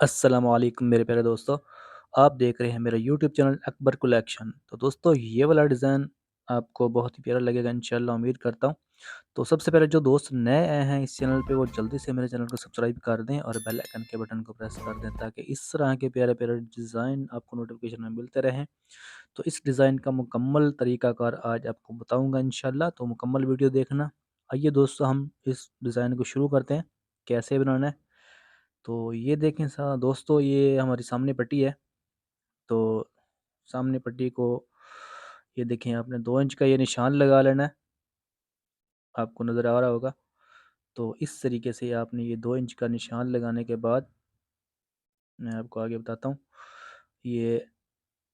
अस्सलामुअलैकुम मेरे प्यारे दोस्तों। आप देख रहे हैं मेरा यूट्यूब चैनल अकबर कलेक्शन। तो दोस्तों ये वाला डिज़ाइन आपको बहुत ही प्यारा लगेगा इंशाल्लाह उम्मीद करता हूँ। तो सबसे पहले जो दोस्त नए आए हैं इस चैनल पे वो जल्दी से मेरे चैनल को सब्सक्राइब कर दें और बेल आइकन के बटन को प्रेस कर दें ताकि इस तरह के प्यारे-प्यारे डिज़ाइन आपको नोटिफ़िकेशन में मिलते रहें। तो इस डिज़ाइन का मुकम्मल तरीक़ाकार आज आपको बताऊँगा इंशाल्लाह, तो मुकम्मल वीडियो देखना। आइए दोस्तों हम इस डिज़ाइन को शुरू करते हैं, कैसे बनाना है। तो ये देखें दोस्तों ये हमारी सामने पट्टी है। तो सामने पट्टी को ये देखें आपने 2 इंच का ये निशान लगा लेना है, आपको नज़र आ रहा होगा। तो इस तरीके से आपने ये 2 इंच का निशान लगाने के बाद मैं आपको आगे बताता हूँ। ये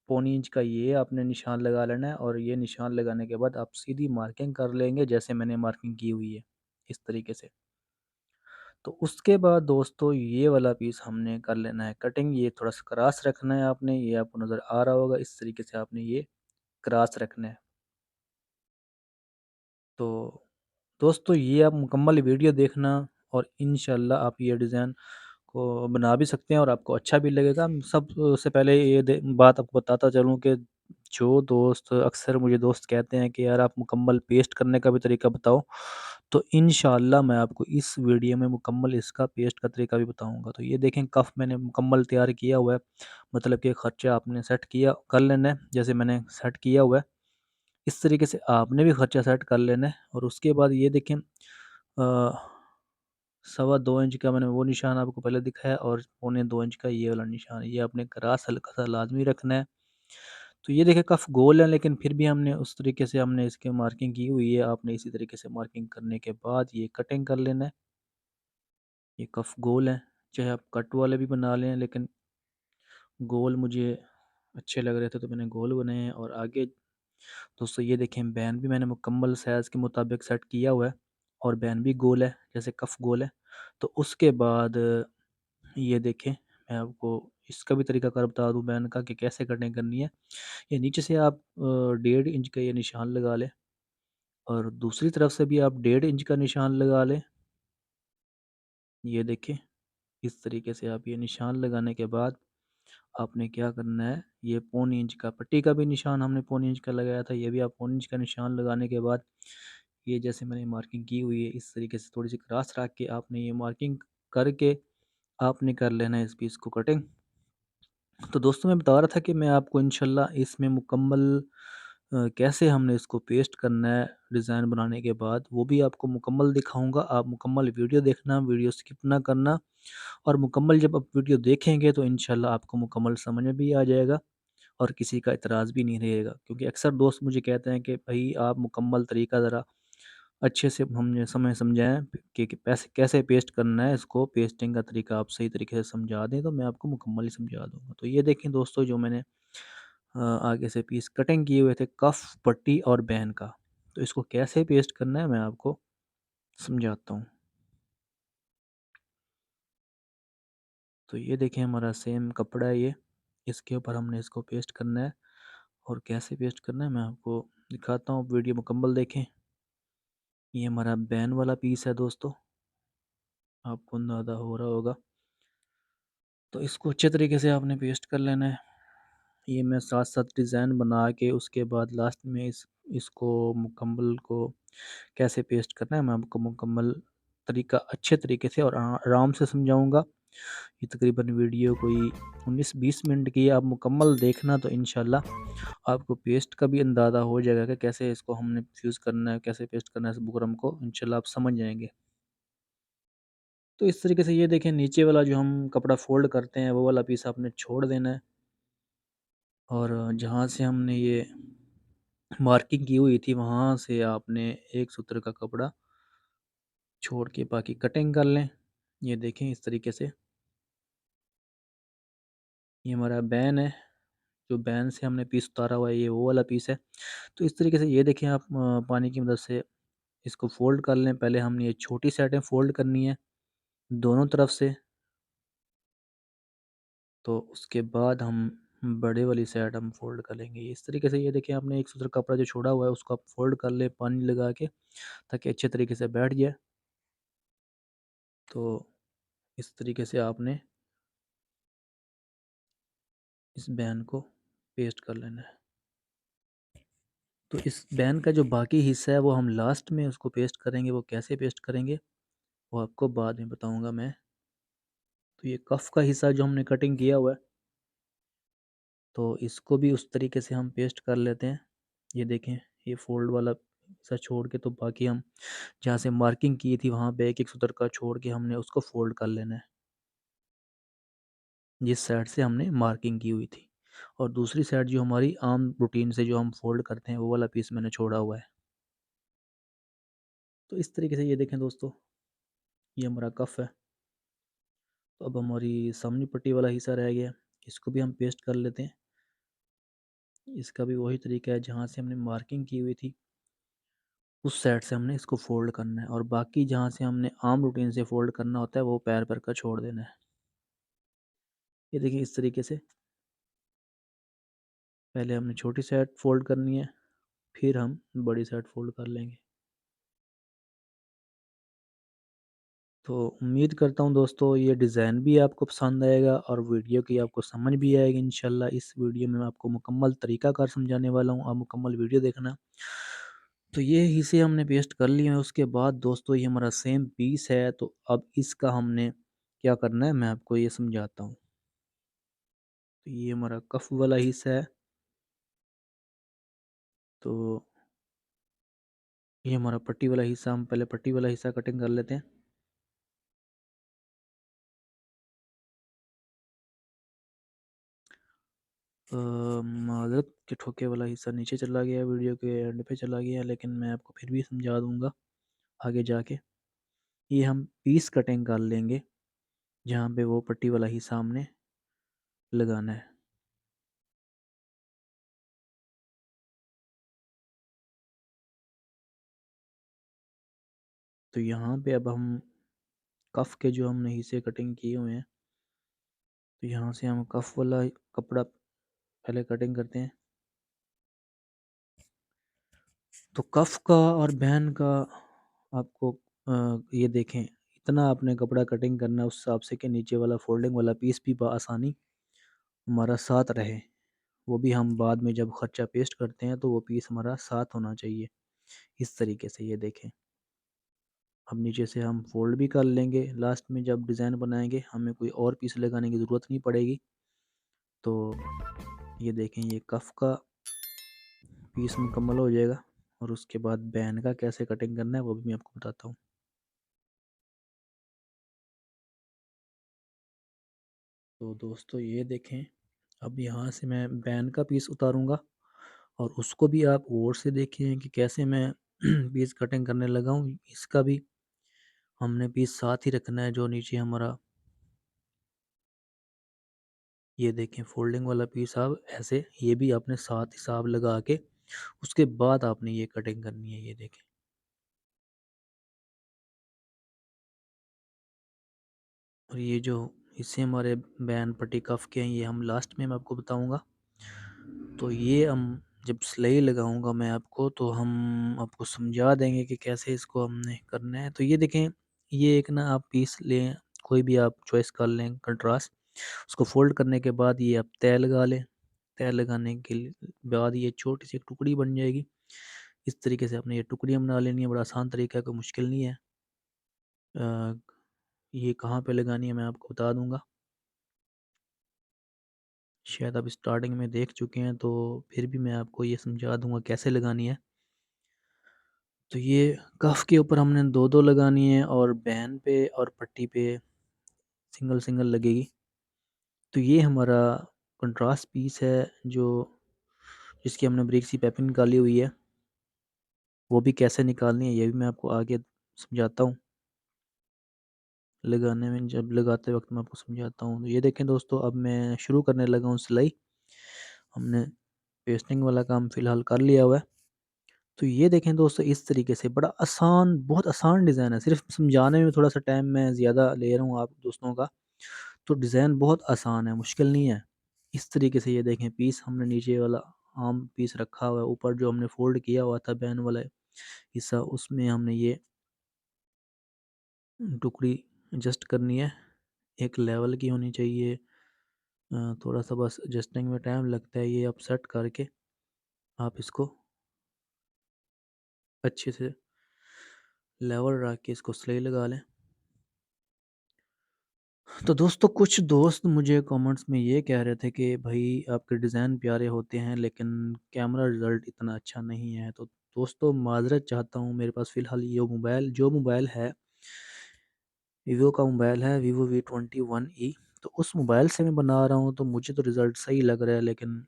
पौनी इंच का ये आपने निशान लगा लेना है और ये निशान लगाने के बाद आप सीधी मार्किंग कर लेंगे जैसे मैंने मार्किंग की हुई है, इस तरीके से। तो उसके बाद दोस्तों ये वाला पीस हमने कर लेना है कटिंग, ये थोड़ा-सा क्रॉस रखना है आपने, ये आपको नज़र आ रहा होगा, इस तरीके से आपने ये क्रॉस रखना है। तो दोस्तों ये आप मुकम्मल वीडियो देखना और इंशाल्लाह आप ये डिज़ाइन को बना भी सकते हैं और आपको अच्छा भी लगेगा। सबसे पहले ये बात आपको बताता चलूँ कि जो दोस्त अक्सर मुझे दोस्त कहते हैं कि यार आप मुकम्मल पेस्ट करने का भी तरीका बताओ, तो इंशाल्लाह मैं आपको इस वीडियो में मुकम्मल इसका पेस्ट का तरीका भी बताऊँगा। तो ये देखें कफ़ मैंने मुकम्मल तैयार किया हुआ है, मतलब कि खर्चा आपने सेट किया कर लेना है, जैसे मैंने सेट किया हुआ है। इस तरीके से आपने भी खर्चा सेट कर लेना है और उसके बाद ये देखें सवा 2 इंच का मैंने वो निशान आपको पहले दिखाया और पौने 2 इंच का ये वाला निशान, ये आपने क्रास हल्का-सा लाज़मी रखना है। तो ये देखिए कफ गोल है लेकिन फिर भी हमने उस तरीके से हमने इसकी मार्किंग की हुई है, आपने इसी तरीके से मार्किंग करने के बाद ये कटिंग कर लेना है। ये कफ गोल है, चाहे आप कट वाले भी बना लें लेकिन गोल मुझे अच्छे लग रहे थे तो मैंने गोल बनाए हैं और आगे दोस्तों ये देखें बैन भी मैंने मुकम्मल साइज़ के मुताबिक सेट किया हुआ है और बैन भी गोल है, जैसे कफ गोल है। तो उसके बाद ये देखें मैं आपको इसका भी तरीकाकार बता दूँ बैन का कि कैसे कटिंग करनी है। ये नीचे से आप 1.5 इंच का ये निशान लगा लें और दूसरी तरफ से भी आप 1.5 इंच का निशान लगा लें। ये देखें, इस तरीके से आप ये निशान लगाने के बाद आपने क्या करना है, ये पौनी इंच का पट्टी का भी निशान हमने पौनी इंच का लगाया था, ये भी आप पौनी इंच का निशान लगाने के बाद ये जैसे मैंने मार्किंग की हुई है, इस तरीके से थोड़ी-सी क्रॉस रख के आपने ये मार्किंग करके आपने कर लेना है इस पीस को कटिंग। तो दोस्तों मैं बता रहा था कि मैं आपको इंशाल्लाह इसमें मुकम्मल कैसे हमने इसको पेस्ट करना है डिज़ाइन बनाने के बाद वो भी आपको मुकम्मल दिखाऊँगा। आप मुकम्मल वीडियो देखना, वीडियो स्किप ना करना और मुकम्मल जब आप वीडियो देखेंगे तो इंशाल्लाह आपको मुकम्मल समझ में भी आ जाएगा और किसी का इतराज़ भी नहीं रहेगा। क्योंकि अक्सर दोस्त मुझे कहते हैं कि भई आप मुकम्मल तरीका ज़रा अच्छे से हमें समझाएँ कि पैसे कैसे पेस्ट करना है, इसको पेस्टिंग का तरीका आप सही तरीके से समझा दें तो मैं आपको मुकम्मल ही समझा दूँगा। तो ये देखें दोस्तों जो मैंने आगे से पीस कटिंग किए हुए थे कफ, पट्टी और बैन का। तो इसको कैसे पेस्ट करना है मैं आपको समझाता हूँ। तो ये देखें हमारा सेम कपड़ा है ये, इसके ऊपर हमने इसको पेस्ट करना है और कैसे पेस्ट करना है मैं आपको दिखाता हूँ, वीडियो मुकम्मल देखें। ये हमारा बैन वाला पीस है दोस्तों, आपको अंदाज़ा हो रहा होगा। तो इसको अच्छे तरीके से आपने पेस्ट कर लेना है। ये मैं साथ-साथ डिज़ाइन बना के उसके बाद लास्ट में इसको मुकम्मल को कैसे पेस्ट करना है मैं आपको मुकम्मल तरीका अच्छे तरीके से और आराम से समझाऊँगा। ये तकरीबन वीडियो कोई 19-20 मिनट की है, आप मुकम्मल देखना तो इंशाल्लाह आपको पेस्ट का भी अंदाज़ा हो जाएगा कि कैसे इसको हमने फ्यूज़ करना है, कैसे पेस्ट करना है इस बुकरम को, इंशाल्लाह आप समझ जाएँगे। तो इस तरीके से ये देखें नीचे वाला जो हम कपड़ा फ़ोल्ड करते हैं वो वाला पीस आपने छोड़ देना है और जहाँ से हमने ये मार्किंग की हुई थी वहाँ से आपने 1 सूत्र का कपड़ा छोड़ के बाकी कटिंग कर लें। ये देखें इस तरीके से, ये हमारा बैन है, जो बैन से हमने पीस उतारा हुआ है ये वो वाला पीस है। तो इस तरीके से ये देखें आप पानी की मदद से इसको फ़ोल्ड कर लें। पहले हमने ये छोटी साइडें फ़ोल्ड करनी है दोनों तरफ से, तो उसके बाद हम बड़े वाली साइड हम फ़ोल्ड कर लेंगे। इस तरीके से ये देखिए आपने 1 सूत्र कपड़ा जो छोड़ा हुआ है उसको आप फ़ोल्ड कर लें पानी लगा के ताकि अच्छे तरीके से बैठ जाए। तो इस तरीके से आपने इस बैन को पेस्ट कर लेना है। तो इस बैन का जो बाकी हिस्सा है वो हम लास्ट में उसको पेस्ट करेंगे। वो कैसे पेस्ट करेंगे वो आपको बाद में बताऊंगा मैं। तो ये कफ का हिस्सा जो हमने कटिंग किया हुआ है, तो इसको भी उस तरीके से हम पेस्ट कर लेते हैं। ये देखें, ये फोल्ड वाला हिस्सा छोड़ के, तो बाकी हम जहाँ से मार्किंग की थी वहाँ पे एक एक सूत्र का छोड़ के हमने उसको फोल्ड कर लेना है, जिस साइड से हमने मार्किंग की हुई थी। और दूसरी साइड जो हमारी आम रूटीन से जो हम फोल्ड करते हैं वो वाला पीस मैंने छोड़ा हुआ है। तो इस तरीके से ये देखें दोस्तों, ये हमारा कफ है। तो अब हमारी सामनी पट्टी वाला हिस्सा रह गया, इसको भी हम पेस्ट कर लेते हैं। इसका भी वही तरीका है, जहाँ से हमने मार्किंग की हुई थी उस साइड से हमने इसको फोल्ड करना है, और बाकी जहाँ से हमने आम रूटीन से फोल्ड करना होता है वो पैर पैर का छोड़ देना है। ये देखिए इस तरीके से पहले हमने छोटी साइड फोल्ड करनी है, फिर हम बड़ी साइड फोल्ड कर लेंगे। तो उम्मीद करता हूँ दोस्तों ये डिज़ाइन भी आपको पसंद आएगा और वीडियो की आपको समझ भी आएगी इंशाल्लाह। इस वीडियो में मैं आपको मुकम्मल तरीक़ाकार समझाने वाला हूँ, आप मुकम्मल वीडियो देखना। तो ये हिस्से हमने पेस्ट कर लिए हैं। उसके बाद दोस्तों ये हमारा सेम पीस है, तो अब इसका हमने क्या करना है मैं आपको ये समझाता हूँ। तो ये हमारा कफ वाला हिस्सा है। तो ये हमारा पट्टी वाला हिस्सा, हम पहले पट्टी वाला हिस्सा कटिंग कर लेते हैं। माज़रत के ठोके वाला हिस्सा नीचे चला गया, वीडियो के एंड पे चला गया, लेकिन मैं आपको फिर भी समझा दूंगा आगे जाके। ये हम पीस कटिंग कर लेंगे जहाँ पे वो पट्टी वाला हिस्सा हमने लगाना है। तो यहाँ पे अब हम कफ के जो हमने हिस्से कटिंग किए हुए हैं, तो यहाँ से हम कफ वाला कपड़ा पहले कटिंग करते हैं। तो कफ का और बहन का आपको ये देखें, इतना आपने कपड़ा कटिंग करना है उस हिसाब से कि नीचे वाला फोल्डिंग वाला पीस भी आसानी हमारा साथ रहे। वो भी हम बाद में जब खर्चा पेस्ट करते हैं तो वो पीस हमारा साथ होना चाहिए। इस तरीके से ये देखें। अब नीचे से हम फोल्ड भी कर लेंगे, लास्ट में जब डिज़ाइन बनाएंगे हमें कोई और पीस लगाने की ज़रूरत नहीं पड़ेगी। तो ये देखें, ये कफ का पीस मुकम्मल हो जाएगा। और उसके बाद बैन का कैसे कटिंग करना है वो भी मैं आपको बताता हूँ। तो दोस्तों ये देखें, अब यहाँ से मैं बैन का पीस उतारूँगा, और उसको भी आप गौर से देखें कि कैसे मैं पीस कटिंग करने लगा हूँ। इसका भी हमने पीस साथ ही रखना है, जो नीचे हमारा ये देखें फोल्डिंग वाला पीस, आप ऐसे ये भी आपने साथ हिसाब लगा के उसके बाद आपने ये कटिंग करनी है। ये देखें, और ये जो हिस्से हमारे बैन पट्टी कफ के हैं ये हम लास्ट में मैं आपको बताऊंगा। तो ये हम जब सिलाई लगाऊंगा मैं आपको, तो हम आपको समझा देंगे कि कैसे इसको हमने करना है। तो ये देखें, ये एक ना आप पीस लें, कोई भी आप चॉइस कर लें कंट्रास्ट। उसको फोल्ड करने के बाद ये आप तय लगा लें। तय लगाने के बाद ये छोटी सी एक टुकड़ी बन जाएगी। इस तरीके से आपने ये टुकड़ियाँ बना लेनी है। बड़ा आसान तरीका है, कोई मुश्किल नहीं है। अ, ये कहाँ पे लगानी है मैं आपको बता दूंगा। शायद आप स्टार्टिंग में देख चुके हैं, तो फिर भी मैं आपको ये समझा दूंगा कैसे लगानी है। तो ये कफ के ऊपर हमने दो दो लगानी है, और बैन पे और पट्टी पे सिंगल सिंगल लगेगी। तो ये हमारा कंट्रास्ट पीस है, जो जिसकी हमने ब्रिक सी पैपिंग निकाली हुई है। वो भी कैसे निकालनी है ये भी मैं आपको आगे समझाता हूँ। लगाने में, जब लगाते वक्त मैं आपको समझाता हूँ। तो ये देखें दोस्तों, अब मैं शुरू करने लगा हूँ सिलाई। हमने पेस्टिंग वाला काम फ़िलहाल कर लिया हुआ है। तो ये देखें दोस्तों, इस तरीके से बड़ा आसान, बहुत आसान डिज़ाइन है। सिर्फ समझाने में थोड़ा सा टाइम मैं ज़्यादा ले रहा हूँ आप दोस्तों का। तो डिज़ाइन बहुत आसान है, मुश्किल नहीं है। इस तरीके से ये देखें, पीस हमने नीचे वाला आम पीस रखा हुआ है, ऊपर जो हमने फोल्ड किया हुआ था बैन वाला हिस्सा, उसमें हमने ये टुकड़ी एडजस्ट करनी है। एक लेवल की होनी चाहिए, थोड़ा-सा बस एडजस्टिंग में टाइम लगता है, ये आप सेट करके आप इसको अच्छे से लेवल रख के इसको सिलाई लगा लें। तो दोस्तों कुछ दोस्त मुझे कमेंट्स में ये कह रहे थे कि भाई आपके डिज़ाइन प्यारे होते हैं लेकिन कैमरा रिज़ल्ट इतना अच्छा नहीं है। तो दोस्तों माज़रत चाहता हूँ, मेरे पास फ़िलहाल ये मोबाइल है, वीवो का मोबाइल है, वीवो V21e। तो उस मोबाइल से मैं बना रहा हूँ तो मुझे तो रिज़ल्ट सही लग रहा है, लेकिन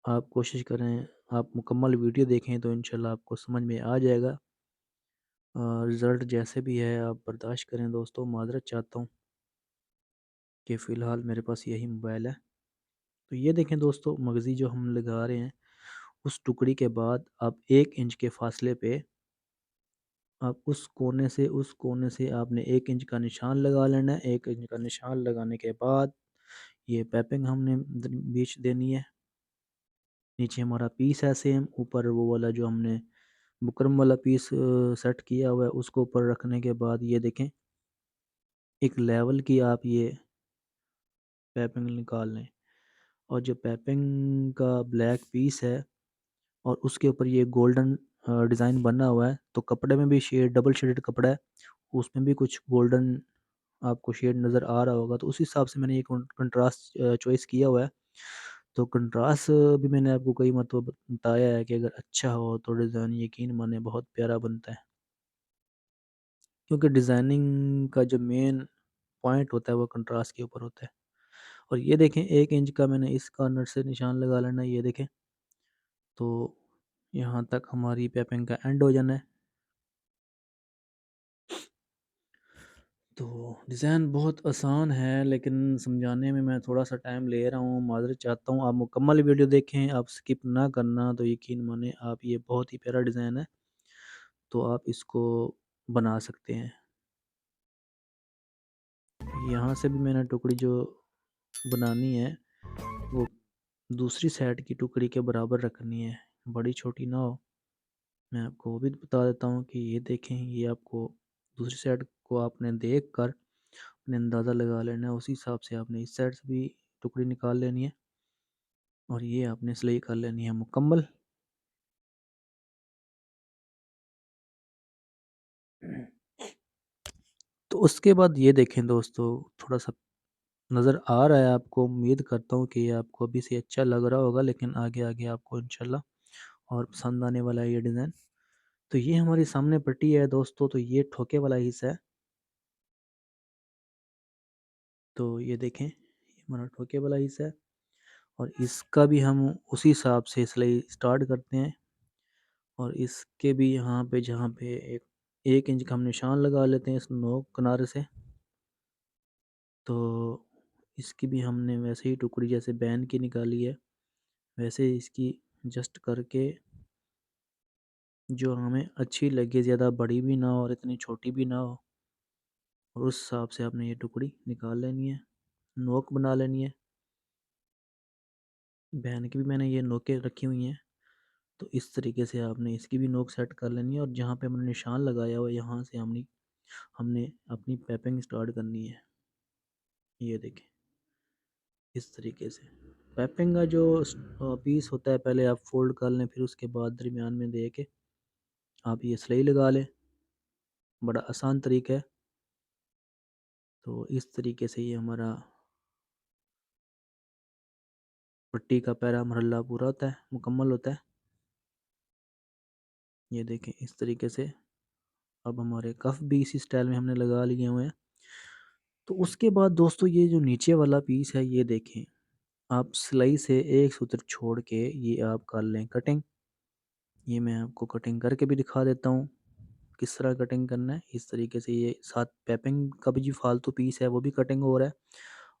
आप कोशिश करें, आप मुकम्मल वीडियो देखें तो इंशाल्लाह आपको समझ में आ जाएगा। रिज़ल्ट जैसे भी है आप बर्दाश्त करें दोस्तों, माज़रत चाहता हूँ कि फ़िलहाल मेरे पास यही मोबाइल है। तो ये देखें दोस्तों, मगज़ी जो हम लगा रहे हैं, उस टुकड़ी के बाद आप 1 इंच के फ़ासले पे आप उस कोने से आपने 1 इंच का निशान लगा लेना है। 1 इंच का निशान लगाने के बाद ये पाइपिंग हमने बीच देनी है। नीचे हमारा पीस है सेम, ऊपर वो वाला जो हमने बुकरम वाला पीस सेट किया हुआ है, उसको ऊपर रखने के बाद ये देखें, एक लेवल की आप ये पाइपिंग निकाल लें। और जो पाइपिंग का ब्लैक पीस है और उसके ऊपर ये गोल्डन डिज़ाइन बना हुआ है, तो कपड़े में भी शेड डबल शेडेड कपड़ा है, उसमें भी कुछ गोल्डन आपको शेड नज़र आ रहा होगा। तो उस हिसाब से मैंने ये कंट्रास्ट चॉइस किया हुआ है। तो कंट्रास्ट भी मैंने आपको कई मरतबा बताया है कि अगर अच्छा हो तो डिज़ाइन यकीन माने बहुत प्यारा बनता है। क्योंकि डिज़ाइनिंग का जो मेन पॉइंट होता है वो कंट्रास्ट के ऊपर होता है। और ये देखें, 1 इंच का मैंने इस कॉर्नर से निशान लगा लेना है, ये देखें। तो यहाँ तक हमारी पाइपिंग का एंड हो जाना है। तो डिज़ाइन बहुत आसान है, लेकिन समझाने में मैं थोड़ा-सा टाइम ले रहा हूँ, माज़रत चाहता हूँ। आप मुकम्मल वीडियो देखें, आप स्किप ना करना, तो यकीन मानें आप, ये बहुत ही प्यारा डिज़ाइन है, तो आप इसको बना सकते हैं। यहाँ से भी मैंने टुकड़ी जो बनानी है, वो दूसरी साइड की टुकड़ी के बराबर रखनी है, बड़ी छोटी ना हो। मैं आपको वो भी बता देता हूँ कि ये देखें, ये आपको दूसरी साइड को आपने देख कर अपने अंदाज़ा लगा लेना है, उसी हिसाब से आपने इस साइड से भी टुकड़ी निकाल लेनी है और ये आपने सिलाई कर लेनी है मुकम्मल। तो उसके बाद ये देखें दोस्तों, थोड़ा-सा नज़र आ रहा है आपको, उम्मीद करता हूँ कि ये आपको अभी से अच्छा लग रहा होगा, लेकिन आगे-आगे आपको इंशाल्लाह और पसंद आने वाला है ये डिज़ाइन। तो ये हमारी सामने पट्टी है दोस्तों, तो ये ठोके वाला हिस्सा है। तो ये देखें, ये हमारा ठोके वाला हिस्सा है और इसका भी हम उसी हिसाब से सिलाई स्टार्ट करते हैं। और इसके भी यहाँ पे, जहाँ पे एक 1 इंच का हम निशान लगा लेते हैं इस नोक किनारे से। तो इसकी भी हमने वैसे ही टुकड़ी जैसे बैन की निकाली है, वैसे ही इसकी जस्ट करके जो हमें अच्छी लगे, ज़्यादा बड़ी भी ना हो और इतनी छोटी भी ना हो, और उस हिसाब से आपने ये टुकड़ी निकाल लेनी है, नोक बना लेनी है। बैन की भी मैंने ये नोकें रखी हुई हैं, तो इस तरीके से आपने इसकी भी नोक सेट कर लेनी है और जहाँ पे हमने निशान लगाया हुआ है, यहाँ से हमने हमने अपनी पाइपिंग स्टार्ट करनी है। ये देखें, इस तरीके से पाइपिंग का जो पीस होता है, पहले आप फोल्ड कर लें, फिर उसके बाद दरमियान में दे के आप ये सिलाई लगा लें। बड़ा आसान तरीका है। तो इस तरीके से ये हमारा पट्टी का पहला मरहला पूरा होता है, मुकम्मल होता है। ये देखें, इस तरीके से अब हमारे कफ भी इसी स्टाइल में हमने लगा लिए हुए हैं। तो उसके बाद दोस्तों, ये जो नीचे वाला पीस है, ये देखें, आप सिलाई से एक सूत्र छोड़ के ये आप कर लें कटिंग। ये मैं आपको कटिंग करके भी दिखा देता हूँ किस तरह कटिंग करना है। इस तरीके से ये साथ पाइपिंग का भी जो फालतू पीस है वो भी कटिंग हो रहा है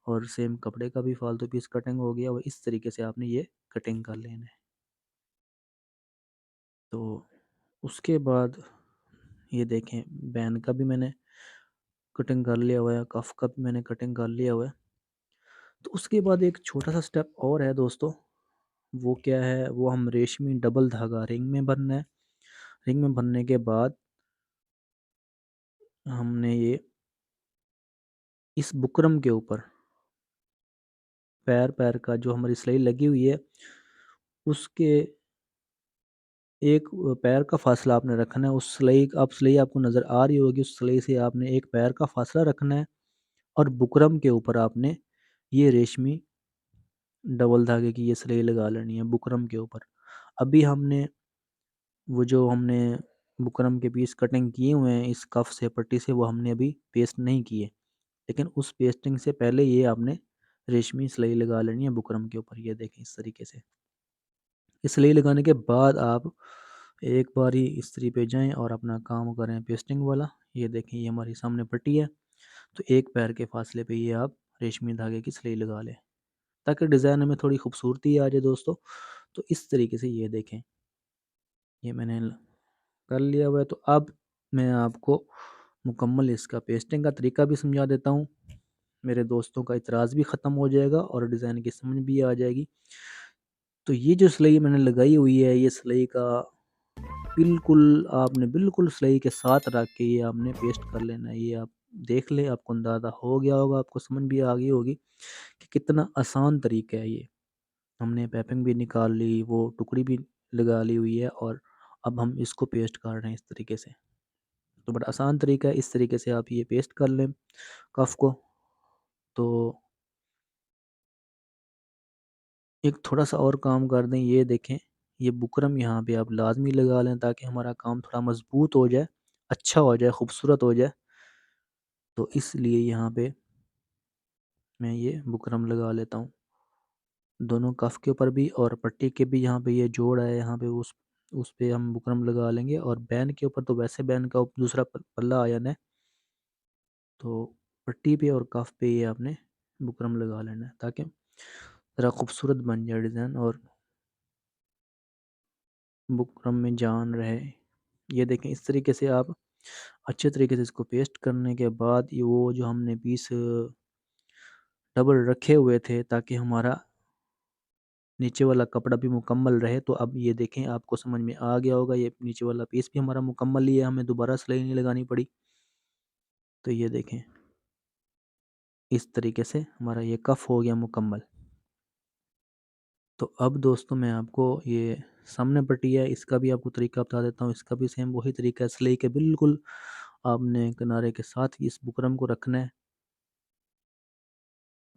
और सेम कपड़े का भी फालतू पीस कटिंग हो गया, और इस तरीके से आपने ये कटिंग कर लेना है। तो उसके बाद ये देखें, बैन का भी मैंने कटिंग कर लिया हुआ है, कफ का भी मैंने कटिंग कर लिया हुआ है। तो उसके बाद एक छोटा सा स्टेप और है दोस्तों, वो क्या है, वो हम रेशमी डबल धागा रिंग में भरना है। रिंग में भरने के बाद हमने ये इस बुकरम के ऊपर पैर का जो हमारी सिलाई लगी हुई है, उसके एक पैर का फासला आपने रखना है। उस सिलाई आपको नज़र आ रही होगी, उस सिलाई से आपने एक पैर का फासला रखना है और बुकरम के ऊपर आपने ये रेशमी डबल धागे की ये सिलाई लगा लेनी है बुकरम के ऊपर। अभी वो जो हमने बुकरम के पीस कटिंग किए हुए हैं इस कफ से, पट्टी से, वो हमने अभी पेस्ट नहीं किए, लेकिन उस पेस्टिंग से पहले ये आपने रेशमी सिलाई लगा लेनी है बुकरम के ऊपर। ये देखें इस तरीके से। इस सिलाई लगाने के बाद आप एक बार ही इस्त्री पे जाएं और अपना काम करें पेस्टिंग वाला। ये देखें, ये हमारी सामने पट्टी है, तो एक पैर के फासले पे ये आप रेशमी धागे की सिलाई लगा लें ताकि डिज़ाइन में थोड़ी खूबसूरती आ जाए दोस्तों। तो इस तरीके से ये देखें, ये मैंने कर लिया हुआ है। तो अब मैं आपको मुकम्मल इसका पेस्टिंग का तरीका भी समझा देता हूँ। मेरे दोस्तों का इतराज़ भी ख़त्म हो जाएगा और डिज़ाइन की समझ भी आ जाएगी। तो ये जो सिलाई मैंने लगाई हुई है, ये सिलाई का बिल्कुल सिलाई के साथ रख के ये आपने पेस्ट कर लेना है। ये आप देख लें, आपको अंदाज़ा हो गया होगा, आपको समझ भी आ गई होगी कि कितना आसान तरीका है ये। हमने पाइपिंग भी निकाल ली, वो टुकड़ी भी लगा ली हुई है और अब हम इसको पेस्ट कर रहे हैं इस तरीके से। तो बड़ा आसान तरीका है, इस तरीके से आप ये पेस्ट कर लें कफ को। तो एक थोड़ा-सा और काम कर दें, ये देखें, ये बुकरम यहाँ पे आप लाज़मी लगा लें ताकि हमारा काम थोड़ा मज़बूत हो जाए, अच्छा हो जाए, खूबसूरत हो जाए। तो इसलिए यहाँ पे मैं ये बुकरम लगा लेता हूँ। दोनों कफ के ऊपर भी और पट्टी के भी यहाँ पे ये जोड़ है, यहाँ पे उस पे हम बुकरम लगा लेंगे और बैन के ऊपर तो वैसे बैन का दूसरा पल्ला आ जाना है। तो पट्टी पे और कफ पे ये आपने बुकरम लगा लेना है ताकि ज़रा खूबसूरत बन जाए डिज़ाइन और बुकरम में जान रहे। ये देखें, इस तरीके से आप अच्छे तरीके से इसको पेस्ट करने के बाद ये वो जो हमने पीस डबल रखे हुए थे ताकि हमारा नीचे वाला कपड़ा भी मुकम्मल रहे। तो अब ये देखें, आपको समझ में आ गया होगा, ये नीचे वाला पीस भी हमारा मुकम्मल ही है, हमें दोबारा सिलाई नहीं लगानी पड़ी। तो ये देखें, इस तरीके से हमारा ये कफ हो गया मुकम्मल। तो अब दोस्तों मैं आपको ये सामने पट्टी है, इसका भी आपको तरीका बता देता हूँ। इसका भी सेम वही तरीका है, सिलाई के बिल्कुल आपने किनारे के साथ ही इस बुकरम को रखना है।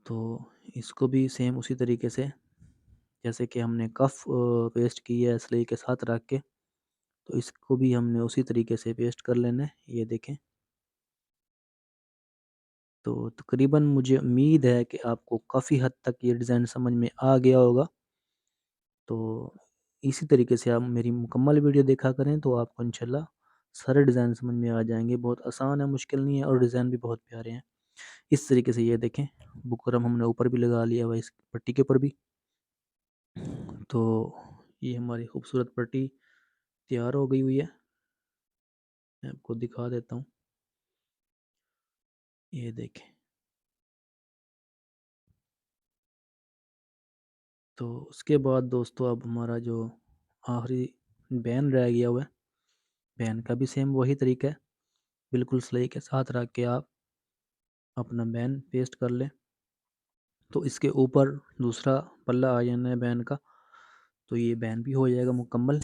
तो इसको भी सेम उसी तरीके से जैसे कि हमने कफ पेस्ट की है सिलाई के साथ रख के, तो इसको भी हमने उसी तरीके से पेस्ट कर लेना है। ये देखें। तो तकरीबन मुझे उम्मीद है कि आपको काफ़ी हद तक ये डिज़ाइन समझ में आ गया होगा। तो इसी तरीके से आप मेरी मुकम्मल वीडियो देखा करें तो आपको इंशाल्लाह सारे डिज़ाइन समझ में आ जाएंगे। बहुत आसान है, मुश्किल नहीं है और डिज़ाइन भी बहुत प्यारे हैं। इस तरीके से ये देखें, बुकरम हमने ऊपर भी लगा लिया हुआ है इस पट्टी के ऊपर भी। तो ये हमारी खूबसूरत पट्टी तैयार हो गई हुई है। मैं आपको दिखा देता हूँ। ये देखें। तो उसके बाद दोस्तों अब हमारा जो आखिरी बैन रह गया हुआ है, बैन का भी सेम वही तरीका है। बिल्कुल सिलाई के साथ रख के आप अपना बैन पेस्ट कर लें। तो इसके ऊपर दूसरा पल्ला आ जाना है बैन का, तो ये बैन भी हो जाएगा मुकम्मल।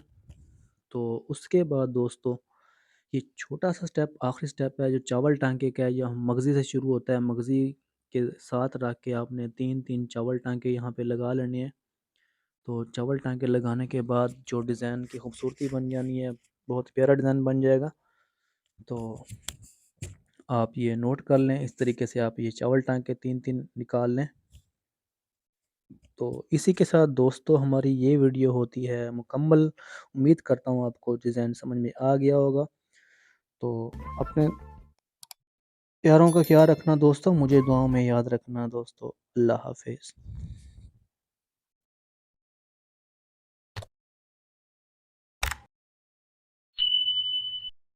तो उसके बाद दोस्तों ये छोटा सा स्टेप, आखिरी स्टेप है जो चावल टांके का है, यह मगज़ी से शुरू होता है। मगज़ी के साथ रख के आपने 3-3 चावल टांके यहाँ पे लगा लेने हैं। तो चावल टाँके लगाने के बाद जो डिज़ाइन की खूबसूरती बन जानी है, बहुत प्यारा डिज़ाइन बन जाएगा। तो आप ये नोट कर लें, इस तरीके से आप ये चावल टाँके 3-3 निकाल लें। तो इसी के साथ दोस्तों हमारी ये वीडियो होती है मुकम्मल। उम्मीद करता हूँ आपको डिज़ाइन समझ में आ गया होगा। तो अपने प्यारों का ख्याल रखना दोस्तों, मुझे दुआओं में याद रखना दोस्तों। अल्लाह हाफ़िज़।